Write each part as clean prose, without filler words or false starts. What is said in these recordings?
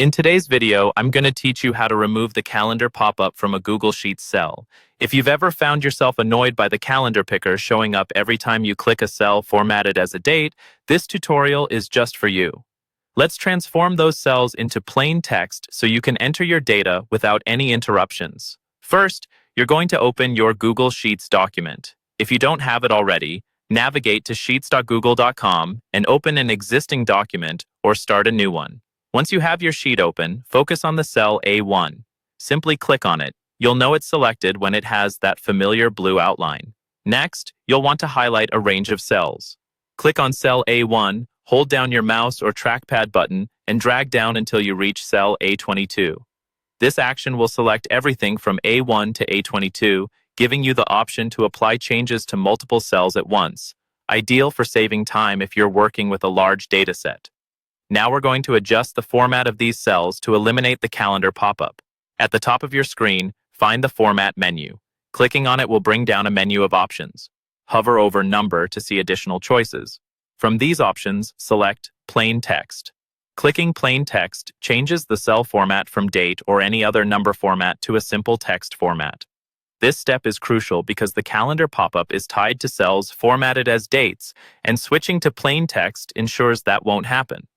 In today's video, I'm going to teach you how to remove the calendar pop-up from a Google Sheets cell. If you've ever found yourself annoyed by the calendar picker showing up every time you click a cell formatted as a date, this tutorial is just for you. Let's transform those cells into plain text so you can enter your data without any interruptions. First, you're going to open your Google Sheets document. If you don't have it already, navigate to sheets.google.com and open an existing document or start a new one. Once you have your sheet open, focus on the cell A1. Simply click on it. You'll know it's selected when it has that familiar blue outline. Next, you'll want to highlight a range of cells. Click on cell A1, hold down your mouse or trackpad button, and drag down until you reach cell A22. This action will select everything from A1 to A22, giving you the option to apply changes to multiple cells at once, ideal for saving time if you're working with a large data set. Now we're going to adjust the format of these cells to eliminate the calendar pop-up. At the top of your screen, find the Format menu. Clicking on it will bring down a menu of options. Hover over Number to see additional choices. From these options, select Plain Text. Clicking Plain Text changes the cell format from date or any other number format to a simple text format. This step is crucial because the calendar pop-up is tied to cells formatted as dates, and switching to plain text ensures that won't happen.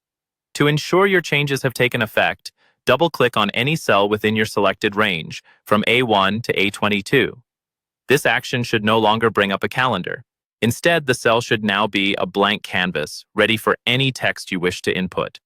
To ensure your changes have taken effect, double-click on any cell within your selected range, from A1 to A22. This action should no longer bring up a calendar. Instead, the cell should now be a blank canvas, ready for any text you wish to input.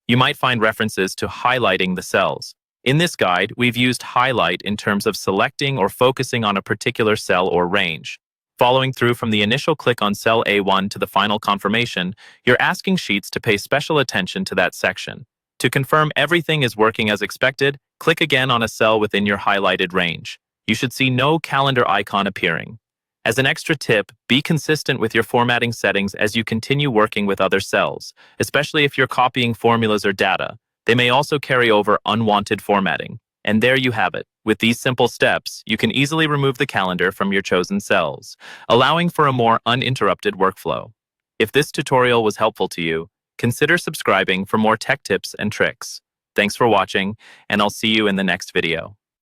You might find references to highlighting the cells. In this guide, we've used highlight in terms of selecting or focusing on a particular cell or range. Following through from the initial click on cell A1 to the final confirmation, you're asking Sheets to pay special attention to that section. To confirm everything is working as expected, click again on a cell within your highlighted range. You should see no calendar icon appearing. As an extra tip, be consistent with your formatting settings as you continue working with other cells, especially if you're copying formulas or data. They may also carry over unwanted formatting. And there you have it. With these simple steps, you can easily remove the calendar from your chosen cells, allowing for a more uninterrupted workflow. If this tutorial was helpful to you, consider subscribing for more tech tips and tricks. Thanks for watching, and I'll see you in the next video.